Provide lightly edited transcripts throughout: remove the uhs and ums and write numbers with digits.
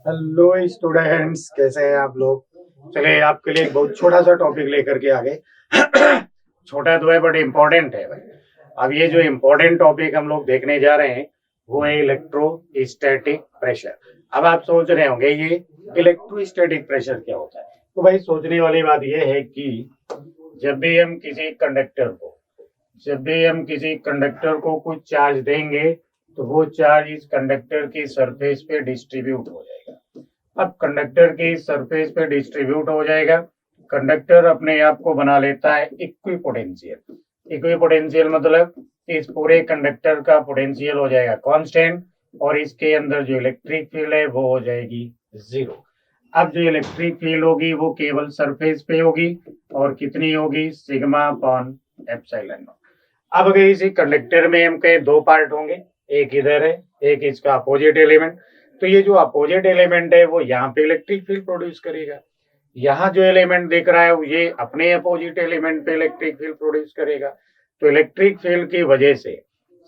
Hello students, कैसे हैं आप लोग। चलिए आपके लिए एक बहुत छोटा सा टॉपिक लेकर के आ गए। छोटा तो है बट इम्पोर्टेंट है भाई। अब ये जो इम्पोर्टेंट टॉपिक हम लोग देखने जा रहे हैं वो है इलेक्ट्रोस्टैटिक प्रेशर। अब आप सोच रहे होंगे ये इलेक्ट्रोस्टैटिक प्रेशर क्या होता है। तो भाई सोचने वाली बात ये है कि जब भी हम किसी कंडक्टर को जब भी हम किसी कंडक्टर को कुछ चार्ज देंगे तो वो चार्ज इस कंडक्टर की सरफेस पे डिस्ट्रीब्यूट हो जाएगा। अब कंडक्टर की सरफेस पे डिस्ट्रीब्यूट हो जाएगा। कंडक्टर अपने आप को बना लेता है इक्विपोटेंशियल। इक्विपोटेंशियल मतलब इस पूरे कंडक्टर का पोटेंशियल हो जाएगा कांस्टेंट और इसके अंदर जो इलेक्ट्रिक फील्ड है वो हो जाएगी जीरो। अब जो इलेक्ट्रिक फील्ड होगी वो केवल सरफेस पे होगी और कितनी होगी, सिग्मा अपॉन एप्सिलॉन नॉट। अब अगर इसी कंडक्टर में हम कहें दो पार्ट होंगे, एक इधर है एक इसका अपोजिट एलिमेंट, तो ये जो अपोजिट एलिमेंट है वो यहाँ पे इलेक्ट्रिक फील्ड प्रोड्यूस करेगा। यहाँ जो एलिमेंट दिख रहा है ये अपने अपोजिट एलिमेंट पे इलेक्ट्रिक फील्ड प्रोड्यूस करेगा। तो इलेक्ट्रिक फील्ड की वजह से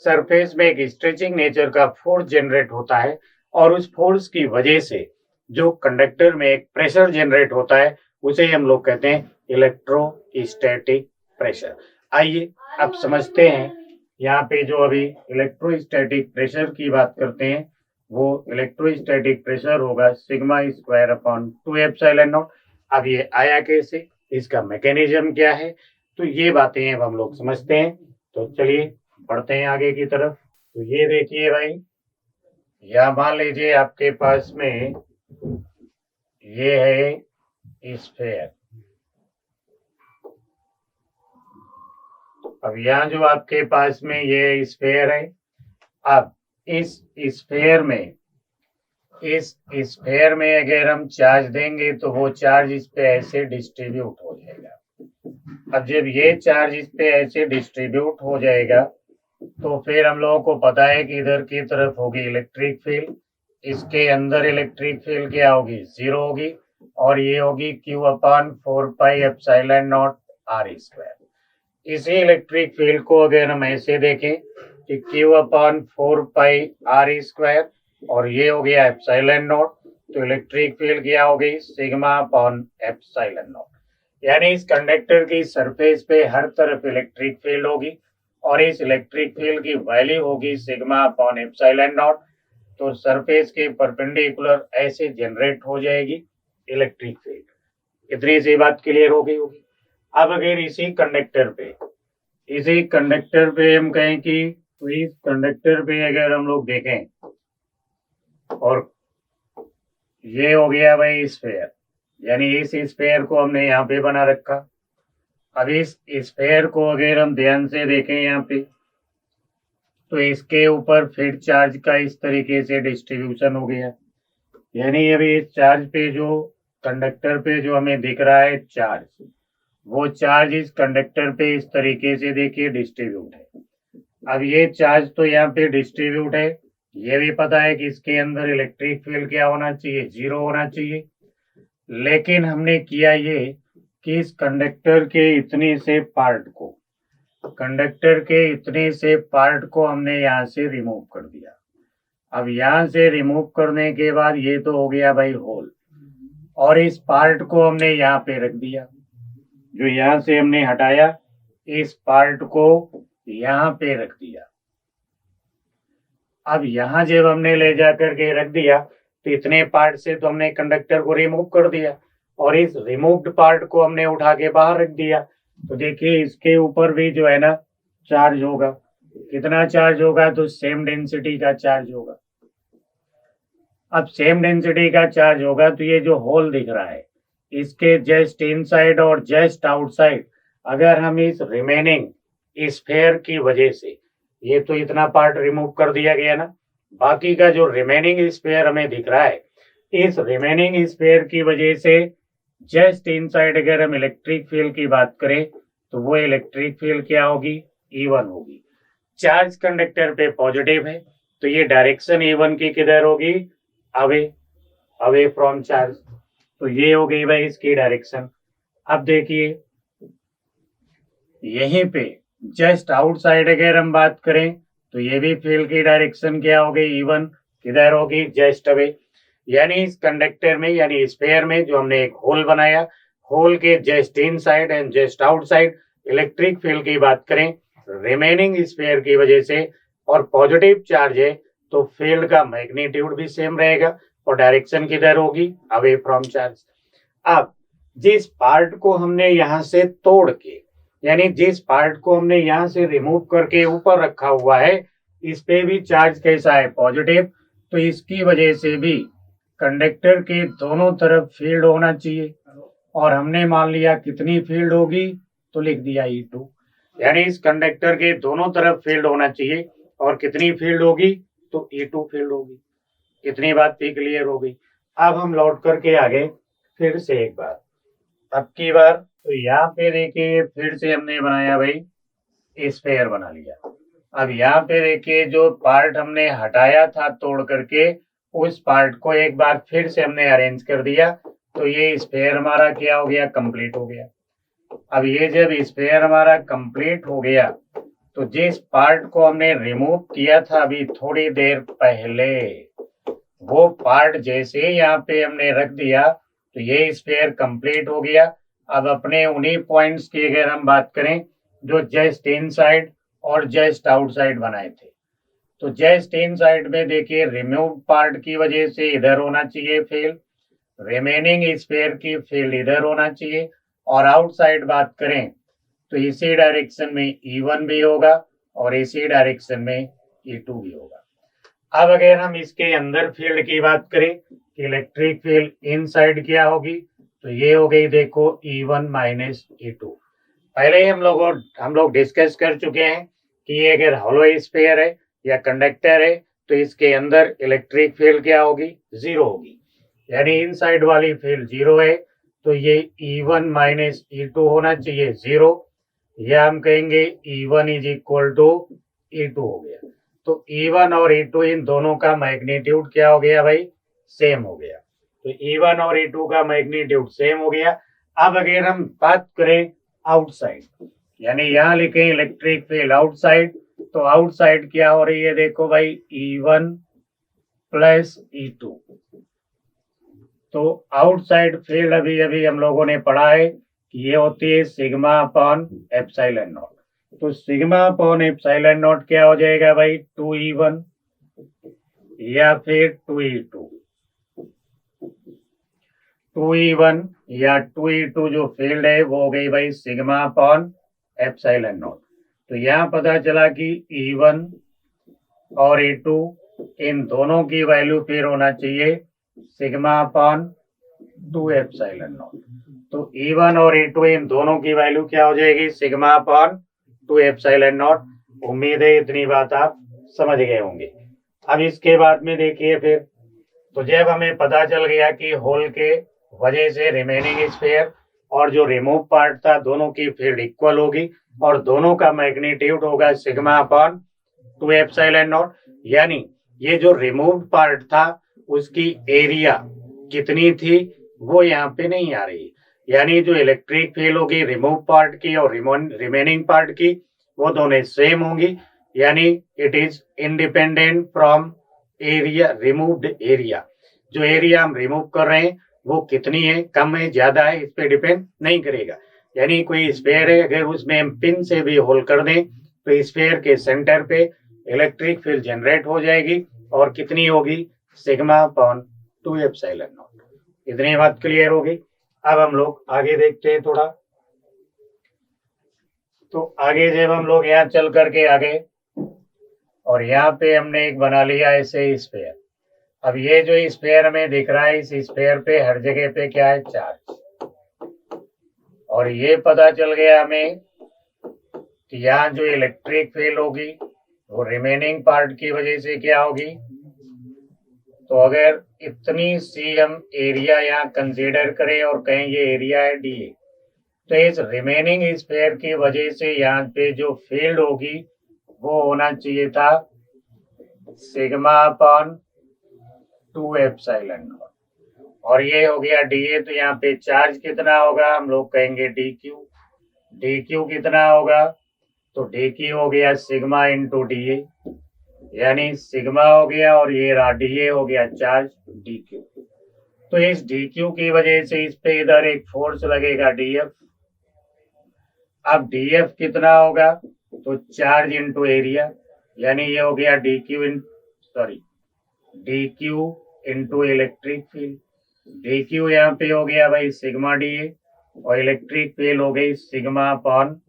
सरफेस में एक स्ट्रेचिंग नेचर का फोर्स जनरेट होता है और उस फोर्स की वजह से जो कंडक्टर में एक प्रेशर जनरेट होता है उसे हम लोग कहते हैं इलेक्ट्रोस्टैटिक प्रेशर। आइए अब समझते हैं। यहाँ पे जो अभी इलेक्ट्रोस्टैटिक प्रेशर की बात करते हैं वो इलेक्ट्रोस्टैटिक प्रेशर होगा sigma square upon 2 epsilon not. अब ये आया कैसे, इसका मैकेनिज्म क्या है, तो ये बातें अब हम लोग समझते हैं। तो चलिए बढ़ते हैं आगे की तरफ। तो ये देखिए भाई, या मान लीजिए आपके पास में ये है स्फेयर। अब यहाँ जो आपके पास में ये स्फेयर है, अब इस स्फेयर में इस स्फेयर में अगर हम चार्ज देंगे तो वो चार्ज इस पे ऐसे डिस्ट्रीब्यूट हो जाएगा। अब जब ये चार्ज इस पे ऐसे डिस्ट्रीब्यूट हो जाएगा तो फिर हम लोगों को पता है कि इधर की तरफ होगी इलेक्ट्रिक फील्ड, इसके अंदर इलेक्ट्रिक फील्ड क्या होगी, जीरो होगी और ये होगी Q upon 4 pi epsilon not R square. इसी इलेक्ट्रिक फील्ड को अगर हम ऐसे देखें कि Q upon 4 pi R square और ये हो गया एप्सिलॉन नॉट, तो इलेक्ट्रिक फील्ड क्या हो गई, सिग्मा अपॉन एप्सिलॉन नॉट। यानी इस कंडक्टर की सरफेस पे हर तरफ इलेक्ट्रिक फील्ड होगी और इस इलेक्ट्रिक फील्ड की वैल्यू होगी सिग्मा अपॉन एप्सिलॉन नॉट। तो सरफेस के परपेंडिकुलर ऐसे जनरेट हो जाएगी इलेक्ट्रिक फील्ड। इतनी सी बात क्लियर हो गई होगी। अब अगर इसी कंडक्टर पे हम कहें कि तो इस कंडक्टर पे अगर हम लोग देखें और ये हो गया भाई स्फेयर, यानी इस स्फेयर को हमने यहाँ पे बना रखा। अब इस स्फेयर को अगर हम ध्यान से देखें यहाँ पे तो इसके ऊपर फिर चार्ज का इस तरीके से डिस्ट्रीब्यूशन हो गया। यानी अभी इस चार्ज पे जो कंडक्टर पे जो हमें दिख रहा है चार्ज, वो चार्ज इस कंडक्टर पे इस तरीके से देखिए डिस्ट्रीब्यूट है। अब ये चार्ज तो यहाँ पे डिस्ट्रीब्यूट है, ये भी पता है कि इसके अंदर इलेक्ट्रिक फील्ड क्या होना चाहिए, जीरो होना चाहिए। लेकिन हमने किया ये कि इस कंडक्टर के इतने से पार्ट को हमने यहाँ से रिमूव कर दिया। अब यहाँ से रिमूव करने के बाद ये तो हो गया भाई होल, और इस पार्ट को हमने यहाँ पे रख दिया। जो यहाँ से हमने हटाया इस पार्ट को यहाँ पे रख दिया। अब यहाँ जब हमने ले जाकर के रख दिया तो इतने पार्ट से तो हमने कंडक्टर को रिमूव कर दिया और इस रिमूव्ड पार्ट को हमने उठा के बाहर रख दिया। तो देखिए इसके ऊपर भी जो है ना चार्ज होगा। कितना चार्ज होगा, तो सेम डेंसिटी का चार्ज होगा। अब सेम डेंसिटी का चार्ज होगा तो ये जो होल दिख रहा है इसके जस्ट इनसाइड और जस्ट आउटसाइड अगर हम इस रिमेनिंग स्फेयर की वजह से, ये तो इतना पार्ट रिमूव कर दिया गया ना, बाकी का जो रिमेनिंग स्फेयर हमें दिख रहा है इस रिमेनिंग स्फेयर की वजह से जस्ट इनसाइड अगर हम इलेक्ट्रिक फील्ड की बात करें तो वो इलेक्ट्रिक फील्ड क्या होगी, E1 होगी। चार्ज कंडक्टर पे पॉजिटिव है तो ये डायरेक्शन E1 की किधर होगी, अवे अवे फ्रॉम चार्ज। तो ये हो गई भाई इसकी डायरेक्शन। अब देखिए यहीं पे जस्ट आउटसाइड अगर हम बात करें तो ये भी फील्ड की डायरेक्शन क्या हो गई, E1 किधर होगी, जस्ट अवे। यानी इस कंडक्टर में यानी स्फीयर में जो हमने एक होल बनाया, होल के just inside and just outside electric field की बात करें, रिमेनिंग स्फीयर की वजह से और पॉजिटिव चार्ज है तो फील्ड का मैग्नीट्यूड भी सेम रहेगा और डायरेक्शन किधर होगी, अवे फ्रॉम चार्ज। अब जिस पार्ट को हमने यहां से तोड़ के यानी जिस पार्ट को हमने यहां से रिमूव करके ऊपर रखा हुआ है, इस पे भी चार्ज कैसा है, पॉजिटिव, तो इसकी वजह से भी कंडक्टर के दोनों तरफ फील्ड होना चाहिए। और हमने मान लिया कितनी फील्ड होगी, तो लिख दिया E2, यानी इस कंडक्टर के दोनों तरफ फील्ड होना चाहिए और कितनी फील्ड होगी, तो E2 फील्ड होगी। इतनी बात भी क्लियर हो गई। अब हम लौट करके आगे फिर से एक बार, अब की बार तो यहाँ पे देखिए फिर से हमने बनाया भाई स्फीयर बना लिया। अब यहाँ पे देखिए जो पार्ट हमने हटाया था तोड़ करके, उस पार्ट को एक बार फिर से हमने अरेंज कर दिया, तो ये स्फीयर हमारा क्या हो गया, कंप्लीट हो गया। अब ये जब स्फीयर हमारा कंप्लीट हो गया, तो जिस पार्ट को हमने रिमूव किया था अभी थोड़ी देर पहले, वो पार्ट जैसे यहाँ पे हमने रख दिया तो ये स्फीयर कंप्लीट हो गया। अब अपने उन्हीं पॉइंट्स की अगर हम बात करें जो जस्ट इनसाइड और जस्ट आउटसाइड बनाए थे, तो जस्ट इनसाइड में देखिए रिमूव पार्ट की वजह से इधर होना चाहिए फील्ड, रिमेनिंग स्फीयर की फील्ड इधर होना चाहिए, और आउटसाइड बात करें तो इसी डायरेक्शन में E1 भी होगा और इसी डायरेक्शन में E2 भी होगा। अब अगर हम इसके अंदर फील्ड की बात करें कि इलेक्ट्रिक फील्ड इनसाइड क्या होगी, तो ये हो गई देखो E1 माइनस E2। पहले ही हम लोग डिस्कस कर चुके हैं कि ये अगर हॉलो स्फीयर है या कंडक्टर है तो इसके अंदर इलेक्ट्रिक फील्ड क्या होगी, जीरो होगी, यानी इनसाइड वाली फील्ड जीरो है, तो ये E1 माइनस E2 होना चाहिए जीरो, या हम कहेंगे E1 is equal to E2 हो गया। तो E1 और E2 इन दोनों का मैग्नीट्यूड क्या हो गया भाई, सेम हो गया। तो E1 और E2 का मैग्नीट्यूड सेम हो गया। अब अगर हम बात करें आउटसाइड, यानी यहाँ लिखें इलेक्ट्रिक फील्ड आउटसाइड, तो आउटसाइड क्या हो रही है, देखो भाई E1 प्लस E2। तो आउटसाइड फील्ड अभी अभी हम लोगों ने पढ़ा है कि ये होती है सिग्मा अपॉन एप्सिलॉन नॉट। तो सिग्मा अपॉन एप्सिलॉन नॉट क्या हो जाएगा भाई, 2E1 या फिर 2E2। 2E1 या 2E2 जो फील्ड है वो हो गई भाई सिग्मा अपॉन एप्सिलॉन नॉट। तो यहाँ पता चला कि E1 और E2 इन दोनों की वैल्यू फिर होना चाहिए सिग्मा अपॉन 2 एप्सिलॉन नॉट। तो E1 और E2 इन दोनों की वैल्यू क्या हो जाएगी, सिग्मा अपॉन 2 एप्सिलॉन नॉट। उम्मीद है इतनी बात आप समझ गए होंगे। अब इसके बाद में देखिए फिर, तो जब हमें पता चल गया कि होल के वजह से रिमेनिंग स्फीयर और जो रिमूव पार्ट था दोनों की फील्ड इक्वल होगी और दोनों का मैग्नीट्यूड होगा सिग्मा अपॉन 2 एप्सिलॉन नॉट, यानी ये जो रिमूव्ड पार्ट था उसकी एरिया कितनी थी वो यहाँ पे नहीं आ रही, यानी जो इलेक्ट्रिक फील्ड होगी रिमूव पार्ट की और रिमेनिंग पार्ट की वो दोनों सेम होंगी, यानी it is independent from area, removed area. जो एरिया हम रिमूव कर रहे हैं वो कितनी है, कम है ज्यादा है, इस पे डिपेंड नहीं करेगा। यानी कोई स्फीयर है, अगर उसमें हम पिन से भी होल कर दें तो स्फीयर के सेंटर पे इलेक्ट्रिक फील्ड जनरेट हो जाएगी और कितनी होगी, सिग्मा अपॉन 2 एप्सिलॉन नॉट। इतनी बात क्लियर होगी। अब हम लोग आगे देखते हैं थोड़ा। तो आगे जब हम लोग यहाँ चल करके आगे और यहाँ पे हमने एक बना लिया ऐसे स्फीयर। अब ये जो स्फीयर में दिख रहा है इस स्फीयर पे हर जगह पे क्या है, चार्ज, और ये पता चल गया हमें कि यहाँ जो इलेक्ट्रिक फील्ड होगी वो रिमेनिंग पार्ट की वजह से क्या होगी। तो अगर इतनी सी हम एरिया यहाँ कंसीडर करें और कहें ये एरिया है डी, तो इस रिमेनिंग स्फीयर की वजह से यहाँ पे जो फील्ड होगी वो होना चाहिए था सिग्मा अपॉन 2 एप्सिलॉन नॉट, और ये हो गया डी ए। तो यहाँ पे चार्ज कितना होगा, हम लोग कहेंगे डी क्यू। डी क्यू कितना होगा, तो डी क्यू हो गया सिग्मा इंटू डी ए, यानी सिग्मा हो गया और ये रहा डी ए हो गया चार्ज डी क्यू। तो इस DQ की वजह से इस पे इधर एक फोर्स लगेगा DF। अब DF कितना होगा, तो चार्ज इनटू एरिया, यानी ये हो गया DQ into electric field. DQ यहाँ पे हो गया भाई सिग्मा DA और इलेक्ट्रिक फील्ड हो गई सिग्मा अपॉन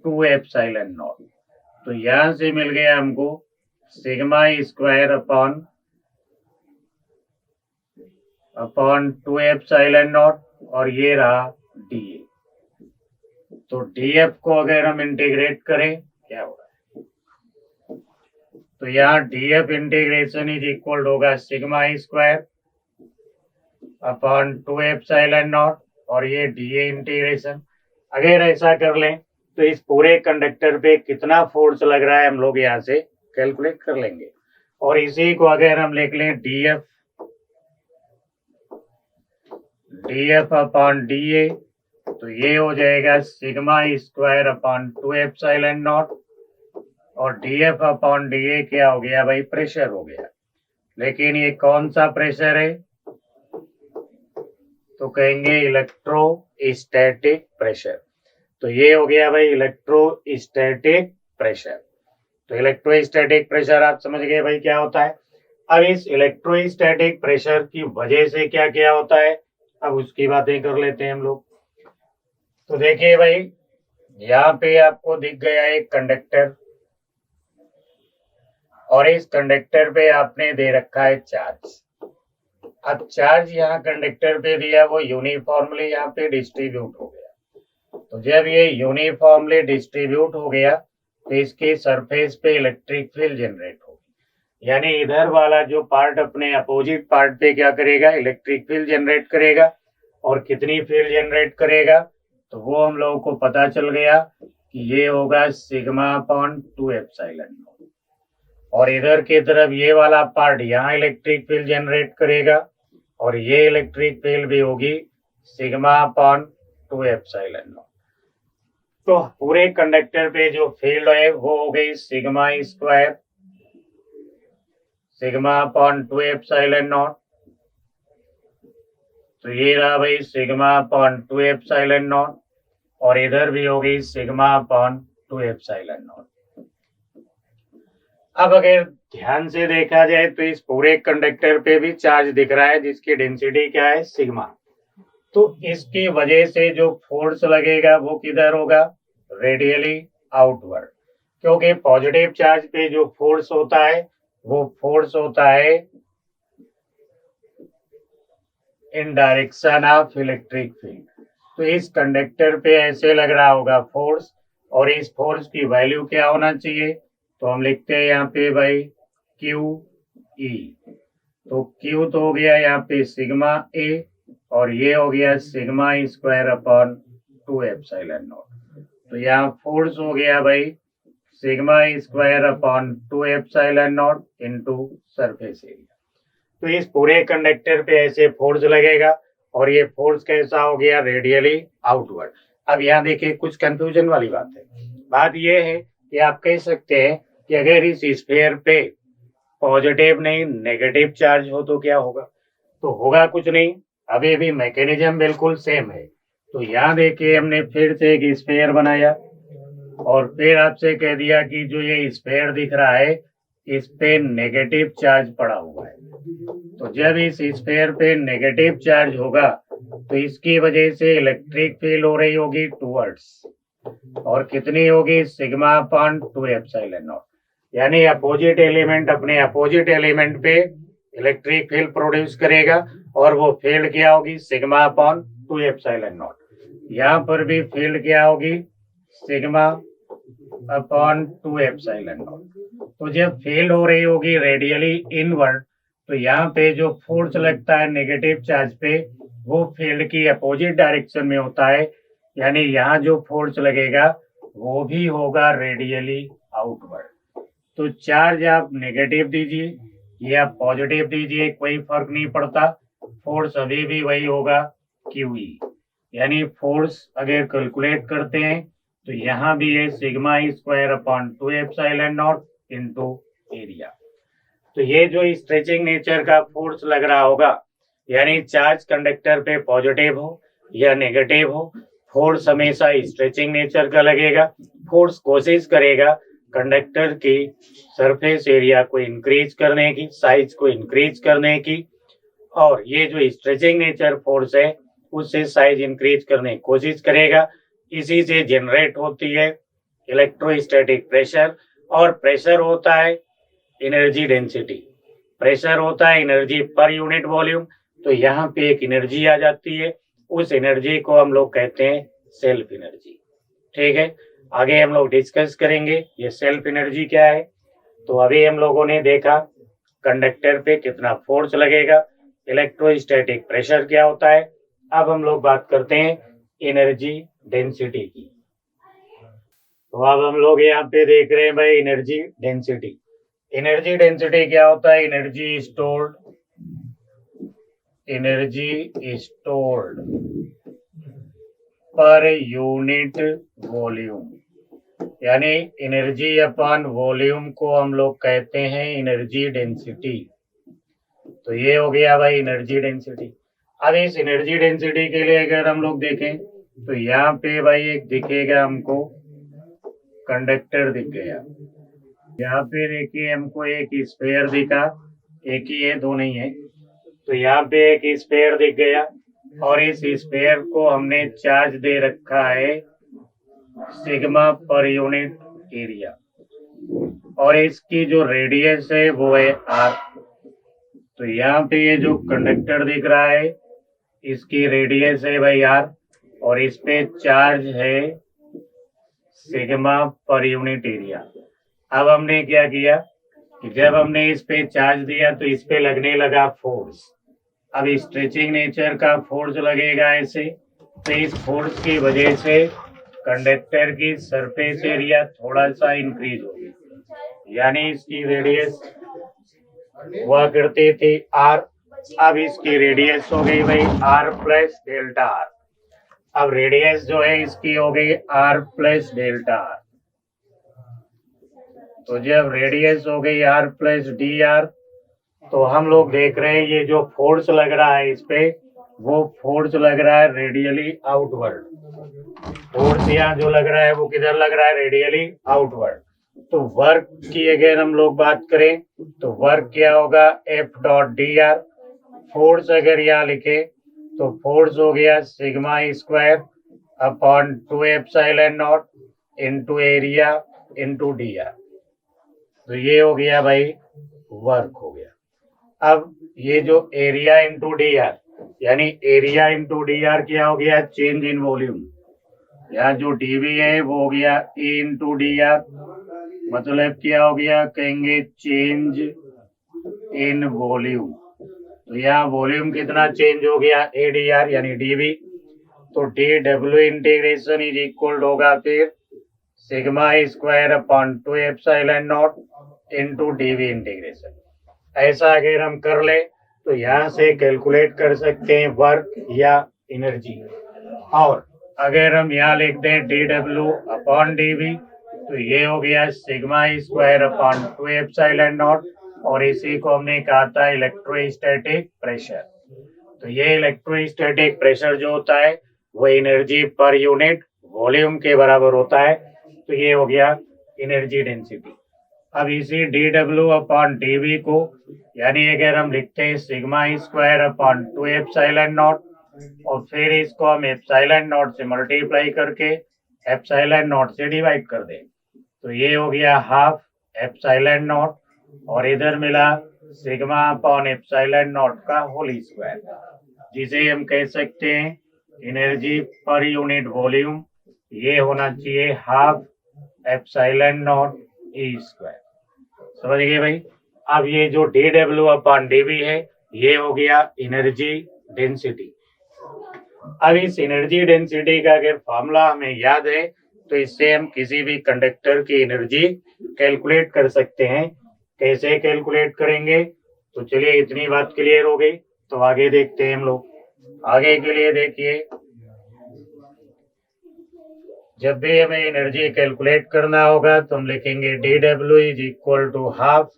2 एप्सिलॉन नॉट। तो यहां से मिल गया हमको sigma square upon 2 epsilon not और ये रहा DA। तो DF को अगर हम इंटीग्रेट करें क्या होगा, तो यहाँ DF इंटीग्रेशन इज इक्वल होगा sigma square upon 2 epsilon not और ये DA इंटीग्रेशन। अगर ऐसा कर लें तो इस पूरे कंडक्टर पे कितना फोर्स लग रहा है हम लोग यहाँ से कैलकुलेट कर लेंगे। और इसी को अगर हम लिख लें DF अपॉन DA, तो ये हो जाएगा sigma square upon 2 epsilon not और DF अपॉन DA क्या हो गया भाई, प्रेशर हो गया। लेकिन ये कौन सा प्रेशर है, तो कहेंगे इलेक्ट्रोस्टैटिक प्रेशर। तो ये हो गया भाई इलेक्ट्रोस्टैटिक प्रेशर। तो इलेक्ट्रोस्टैटिक प्रेशर आप समझ गए भाई क्या होता है। अब इस इलेक्ट्रोस्टैटिक प्रेशर की वजह से क्या क्या होता है, अब उसकी बातें कर लेते हैं हम लोग। तो देखिए भाई, यहाँ पे आपको दिख गया एक कंडक्टर और इस कंडक्टर पे आपने दे रखा है चार्ज। अब चार्ज यहाँ कंडक्टर पे दिया, वो यूनिफॉर्मली यहाँ पे डिस्ट्रीब्यूट हो गया। तो जब ये यूनिफॉर्मली डिस्ट्रीब्यूट हो गया तो इसके सरफेस पे इलेक्ट्रिक फील्ड जनरेट होगी, यानी इधर वाला जो पार्ट अपने अपोजिट पार्ट पे क्या करेगा, इलेक्ट्रिक फील्ड जनरेट करेगा। और कितनी फील्ड जनरेट करेगा, तो वो हम लोगों को पता चल गया कि ये होगा सिग्मा अपॉन 2 एप्सिलॉन नॉट। और इधर की तरफ ये वाला पार्ट यहाँ इलेक्ट्रिक फील्ड जनरेट करेगा और ये इलेक्ट्रिक फील्ड भी होगी सिग्मा अपॉन 2 एप्सिलॉन नॉट। तो पूरे कंडक्टर पे जो फील्ड है वो हो गई sigma square sigma upon 2 epsilon not. तो ये रहा भाई सिग्मा अपॉन 2 एप्सिलॉन नॉट और इधर भी हो गई सिग्मा अपॉन 2 एप्सिलॉन नॉट। अब अगर ध्यान से देखा जाए तो इस पूरे कंडक्टर पे भी चार्ज दिख रहा है जिसकी डेंसिटी क्या है, सिग्मा। तो इसकी वजह से जो फोर्स लगेगा वो किधर होगा, रेडियली आउटवर्ड। क्योंकि पॉजिटिव चार्ज पे जो फोर्स होता है वो फोर्स होता है इन डायरेक्शन ऑफ इलेक्ट्रिक फील्ड। तो इस कंडक्टर पे ऐसे लग रहा होगा फोर्स और इस फोर्स की वैल्यू क्या होना चाहिए, तो हम लिखते हैं यहाँ पे भाई QE। तो Q तो हो गया यहाँ पे सिग्मा A और ये हो गया sigma square upon 2 epsilon not. तो यहाँ फोर्स हो गया भाई sigma square upon 2 epsilon not into surface area. तो इस पूरे कंडक्टर पे ऐसे फोर्स लगेगा और ये फोर्स कैसा हो गया, रेडियली आउटवर्ड। अब यहाँ देखिए कुछ कंफ्यूजन वाली बात है। बात ये है कि आप कह सकते हैं कि अगर इस स्फीयर पे पॉजिटिव नहीं नेगेटिव चार्ज हो तो क्या होगा, तो होगा कुछ नहीं, अभी भी मैकेनिज्म बिल्कुल सेम है। तो यहाँ देखिए हमने फिर से एक स्फीयर बनाया और फिर आपसे कह दिया कि जो ये स्फीयर दिख रहा है इस पे नेगेटिव चार्ज पड़ा हुआ है। तो जब इस स्फीयर पे नेगेटिव चार्ज होगा तो इसकी वजह से इलेक्ट्रिक फील्ड हो रही होगी टूवर्ड्स और कितनी होगी, सिग्मा अपॉन 2 एप्सिलॉन नॉट। यानी अपोजिट एलिमेंट अपने अपोजिट एलिमेंट पे इलेक्ट्रिक फील्ड प्रोड्यूस करेगा और वो फील्ड क्या होगी, सिग्मा अपॉन 2 एप्सिलॉन नॉट। यहाँ पर भी फील्ड क्या होगी, सिग्मा अपॉन 2 एप्सिलॉन नॉट। तो जब फील्ड हो रही होगी रेडियली इनवर्ड तो यहाँ पे जो फोर्स लगता है नेगेटिव चार्ज पे वो फील्ड की अपोजिट डायरेक्शन में होता है, यानी यहाँ जो फोर्स लगेगा वो भी होगा रेडियली आउटवर्ड। तो चार्ज आप नेगेटिव दीजिए या पॉजिटिव दीजिए कोई फर्क नहीं पड़ता, फोर्स अभी भी वही होगा QE। यानी फोर्स अगर कैलकुलेट करते हैं तो यहाँ भी है sigma square upon 2 epsilon not into area. तो ये जो स्ट्रेचिंग नेचर का फोर्स लग रहा होगा यानी चार्ज कंडक्टर पे पॉजिटिव हो या नेगेटिव हो, फोर्स हमेशा स्ट्रेचिंग नेचर का लगेगा। फोर्स कोशिश करेगा कंडक्टर की सरफेस एरिया को इंक्रीज करने की, साइज को इंक्रीज करने की, और ये जो स्ट्रेचिंग नेचर फोर्स है उससे साइज इंक्रीज करने की कोशिश करेगा। इसी से जनरेट होती है इलेक्ट्रोस्टैटिक प्रेशर, और प्रेशर होता है एनर्जी डेंसिटी। प्रेशर होता है एनर्जी पर यूनिट वॉल्यूम। तो यहाँ पे एक एनर्जी आ जाती है, उस एनर्जी को हम लोग कहते हैं सेल्फ एनर्जी। ठीक है, आगे हम लोग डिस्कस करेंगे ये सेल्फ एनर्जी क्या है। तो अभी हम लोगों ने देखा कंडक्टर पे कितना फोर्स लगेगा, इलेक्ट्रोस्टैटिक प्रेशर क्या होता है। अब हम लोग बात करते हैं एनर्जी डेंसिटी की। तो अब हम लोग यहाँ पे देख रहे हैं भाई एनर्जी डेंसिटी। एनर्जी डेंसिटी क्या होता है? Energy stored per unit volume, यानी एनर्जी अपॉन वॉल्यूम को हम लोग कहते हैं एनर्जी डेंसिटी। तो ये हो गया भाई एनर्जी डेंसिटी। अब इस एनर्जी डेंसिटी के लिए अगर हम लोग देखें तो यहाँ पे भाई एक दिखेगा हमको कंडक्टर दिख गया। यहाँ पे देखिए हमको एक स्फीयर दिखा, एक ही है, दो नहीं है। तो यहाँ पे एक स्फीयर दिख गया और इस स्फीयर को हमने चार्ज दे रखा है सिग्मा पर यूनिट एरिया, और इसकी जो रेडियस है वो है आर। तो यहाँ पे ये जो कंडक्टर दिख रहा है इसकी रेडियस है भाई आर, और इस पे चार्ज है सिग्मा पर यूनिट एरिया। अब हमने क्या किया कि जब हमने इस पे चार्ज दिया तो इस पे लगने लगा फोर्स। अब स्ट्रेचिंग नेचर का फोर्स लगेगा ऐसे, तो इस फोर्स की वजह से कंडक्टर की सरफेस एरिया थोड़ा सा इंक्रीज होगी, यानी इसकी रेडियस हुआ करती थी आर। अब इसकी रेडियस हो गई भाई आर प्लस डेल्टा आर। अब रेडियस जो है इसकी हो गई आर प्लस डेल्टा आर। तो जब रेडियस हो गई आर प्लस डी आर, तो हम लोग देख रहे हैं ये जो फोर्स लग रहा है इस पे, वो फोर्स लग रहा है रेडियली आउटवर्ड। फोर्स यहाँ जो लग रहा है वो किधर लग रहा है? Radially outward. तो वर्क की अगर हम लोग बात करें तो वर्क क्या होगा? F dot D R. Force अगर यहाँ लिखे तो फोर्स हो गया sigma square upon 2 epsilon not into area into D R. तो ये हो गया भाई वर्क हो गया। अब ये जो एरिया इंटू डी आर, यानी एरिया इंटू डी आर क्या हो गया? Change in volume. यहाँ जो डीवी है वो हो गया ए इंटू डी आर, मतलब क्या हो गया? कहेंगे चेंज इन वॉल्यूम। तो यहाँ वॉल्यूम कितना चेंज हो गया? ए डी आर यानी डीवी। तो D W integration is equal होगा फिर sigma square upon 2 epsilon not into DV integration. ऐसा अगर हम कर ले तो यहाँ से कैलकुलेट कर सकते हैं वर्क या एनर्जी। और अगर हम यहाँ लिख दें डी डब्ल्यू अपॉन डीवी, तो ये हो गया sigma square upon 2 epsilon not, और इसी को हमने कहा था इलेक्ट्रोस्टैटिक प्रेशर। तो ये इलेक्ट्रोस्टैटिक प्रेशर जो होता है वो एनर्जी पर यूनिट वॉल्यूम के बराबर होता है। तो ये हो गया एनर्जी डेंसिटी। अब इसी डी डब्ल्यू अपॉन डीवी को, यानी अगर हम लिखते हैं sigma square upon 2 epsilon not, और फिर इसको हम एप्सिलॉन नॉट से मल्टीप्लाई करके एप्सिलॉन नॉट से डिवाइड कर दें, तो ये हो गया हाफ एप्सिलॉन नॉट, और इधर मिला सिग्मा अपॉन एप्सिलॉन नॉट का होल स्क्वायर, जिसे हम कह सकते हैं एनर्जी पर यूनिट वॉल्यूम। ये होना चाहिए half epsilon not E square. समझ गए भाई? अब ये जो डी डब्ल्यू अपॉन डीवी है ये हो गया एनर्जी डेंसिटी। अब इस एनर्जी डेंसिटी का अगर फॉर्मूला हमें याद है तो इससे हम किसी भी कंडक्टर की एनर्जी कैलकुलेट कर सकते हैं। कैसे कैलकुलेट करेंगे? तो चलिए इतनी बात क्लियर हो गई, तो आगे देखते हैं हम लोग। आगे के लिए देखिए, जब भी हमें एनर्जी कैलकुलेट करना होगा तो हम लिखेंगे D W is equal to half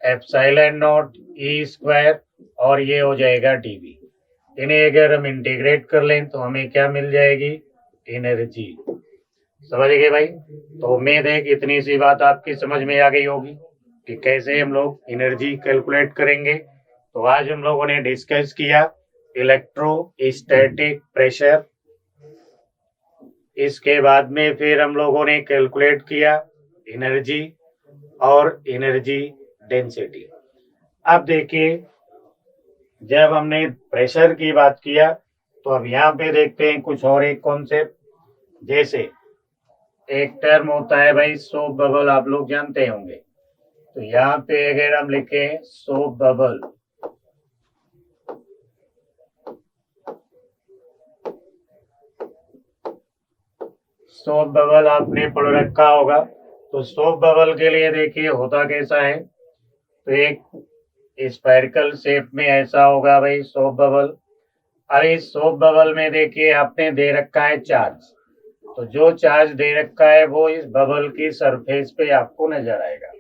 epsilon not E square, और ये हो जाएगा dV। इन्हें अगर हम इंटीग्रेट कर लें तो हमें क्या मिल जाएगी, एनर्जी। समझ गए भाई। तो उम्मीद है कि इतनी सी बात आपकी समझ में आ गई होगी कि कैसे हम लोग एनर्जी कैलकुलेट करेंगे। तो आज हम लोगों ने डिस्कस किया इलेक्ट्रोस्टैटिक प्रेशर, इसके बाद में फिर हम लोगों ने कैलकुलेट किया एनर्जी और एनर्जी डेंसिटी। अब देखिए, जब हमने प्रेशर की बात किया तो अब यहाँ पे देखते हैं कुछ और एक कॉन्सेप्ट। जैसे एक टर्म होता है भाई सोप बबल, आप लोग जानते होंगे। तो यहाँ पे अगर हम लिखें सोप बबल, सोप बबल आपने पढ़ रखा होगा। तो सोप बबल के लिए देखिए होता कैसा है, तो एक स्फेरिकल शेप में ऐसा होगा भाई सोप बबल। अब इस सोप बबल में देखिए आपने दे रखा है चार्ज, तो जो चार्ज दे रखा है वो इस बबल की सरफेस पे आपको नजर आएगा।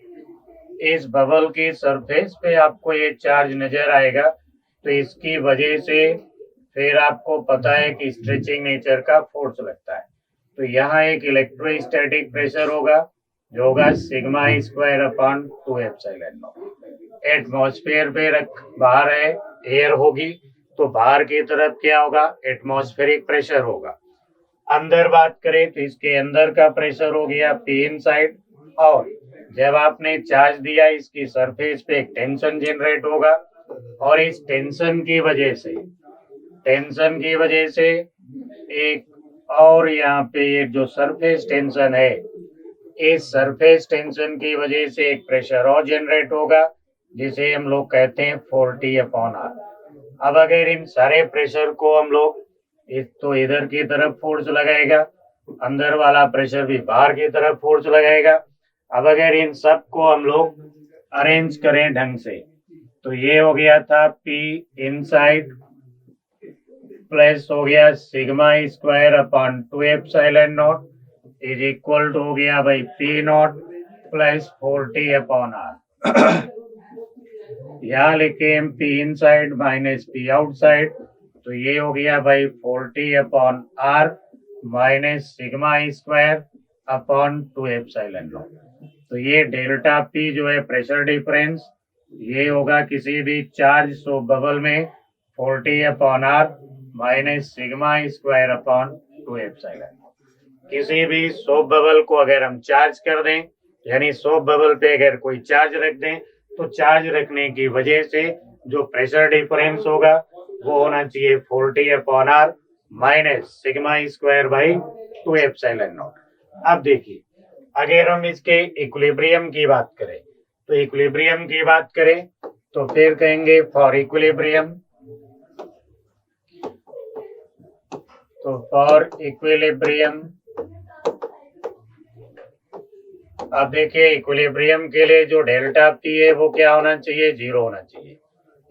इस बबल की सरफेस पे आपको ये चार्ज नजर आएगा, तो इसकी वजह से फिर आपको पता है कि स्ट्रेचिंग नेचर का फोर्स लगता है। तो यहाँ एक इलेक्ट्रोस्टैटिक प्रेशर होगा जो होगा sigma square upon 2 epsilon not. Atmosphere पे रख, बाहर है एयर होगी, तो बाहर की तरफ क्या होगा, एटमॉस्फेरिक प्रेशर होगा। अंदर बात करें तो इसके अंदर का प्रेशर हो गया पी इनसाइड, और जब आपने चार्ज दिया इसकी सरफेस पे एक टेंशन जनरेट होगा, और इस टेंशन की वजह से एक और यहाँ पे ये जो सरफेस टेंशन है, इस सरफेस टेंशन की वजह से एक प्रेशर और जनरेट होगा जिसे हम लोग कहते हैं 40/R। अब अगर इन सारे प्रेशर को हम लोग तो इधर की तरफ फोर्स लगाएगा, अंदर वाला प्रेशर भी बाहर की तरफ फोर्स लगाएगा। अब अगर इन सब को हम लोग अरेंज करें ढंग से, तो ये हो गया था P इनसाइड प्लस हो गया sigma square upon 2 epsilon not is equal to हो गया भाई P नॉट प्लस 40/R। यहाँ लिखे P inside minus P outside, तो ये हो गया भाई 40/R minus sigma square upon 2 epsilon not. तो ये डेल्टा P जो है प्रेशर डिफरेंस, ये होगा किसी भी चार्ज सोप बबल में 40/R minus sigma square upon 2 epsilon. किसी भी सोप बबल को अगर हम चार्ज कर दें, यानी सोप बबल पे अगर कोई चार्ज रख दें, तो चार्ज रखने की वजह से जो प्रेशर डिफरेंस होगा वो होना चाहिए 40/R minus sigma square by 2 epsilon not. अब देखिए, अगर हम इसके इक्विलिब्रियम की बात करें, तो इक्विलिब्रियम की बात करें तो फिर कहेंगे फॉर इक्विलिब्रियम, तो फॉर इक्विलिब्रियम, अब देखिए इक्विलिब्रियम के लिए जो डेल्टा P है वो क्या होना चाहिए, 0 होना चाहिए।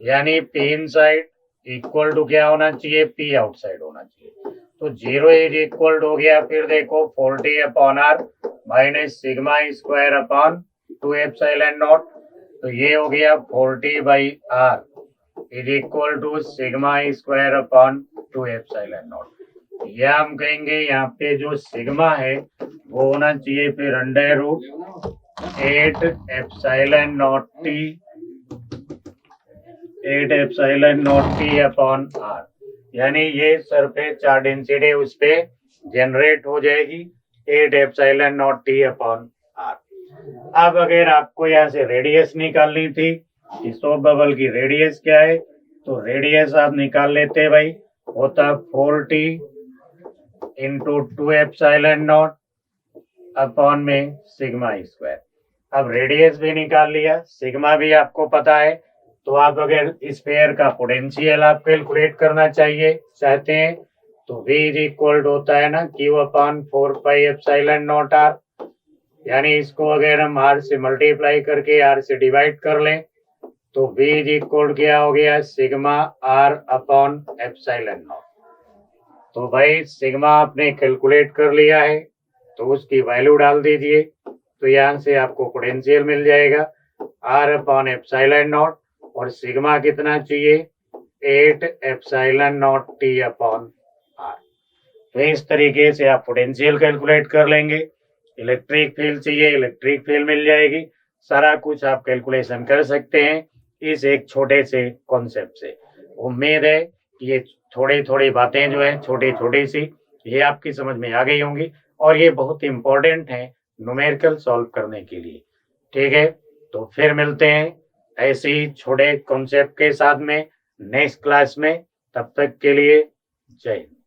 यानी P इनसाइड इक्वल टू क्या होना चाहिए, P आउटसाइड होना चाहिए। तो 0 इज इक्वल हो गया, फिर देखो 40/R minus sigma square upon 2 epsilon not, तो ये हो गया 40/R is equal to sigma square upon 2 epsilon not. या हम कहेंगे यहाँ पे जो सिग्मा है वो होना चाहिए फिर √8 epsilon not T upon R। यानी ये सरफेस चार्ज डेंसिटी उस पे जनरेट हो जाएगी 8 epsilon not T upon R। अब अगर आपको यहाँ से रेडियस निकालनी थी कि सोप बबल की रेडियस क्या है, तो रेडियस आप निकाल लेते भाई, होता 4T into 2 epsilon not upon में सिग्मा स्क्वायर। अब रेडियस भी निकाल लिया, सिग्मा भी आपको पता है, तो आप अगर स्फीयर का पोटेंशियल आप कैलकुलेट करना चाहते हैं तो V इज इक्वल होता है ना Q अपॉन 4πε0R। यानी इसको अगर हम R से मल्टीप्लाई करके R से डिवाइड कर लें तो V इज इक्वल क्या हो गया, sigma R upon epsilon not. तो भाई सिग्मा आपने कैलकुलेट कर लिया है तो उसकी वैल्यू डाल दीजिए, तो यहाँ से आपको पोटेंशियल मिल जाएगा R अपॉन एप्सिलॉन नॉट और सिग्मा कितना चाहिए 8 epsilon not T upon R. तो इस तरीके से आप पोटेंशियल कैलकुलेट कर लेंगे। इलेक्ट्रिक फील्ड चाहिए इलेक्ट्रिक फील्ड मिल जाएगी, सारा कुछ आप कैलकुलेशन कर सकते हैं इस एक छोटे से कॉन्सेप्ट से। उम्मीद है कि ये थोड़ी थोड़ी बातें जो है छोटी छोटी सी ये आपकी समझ में आ गई होंगी और ये बहुत इंपॉर्टेंट है न्यूमेरिकल सॉल्व करने के लिए। ठीक है, तो फिर मिलते हैं ऐसे ही छोटे कॉन्सेप्ट के साथ में नेक्स्ट क्लास में। तब तक के लिए जय हिंद।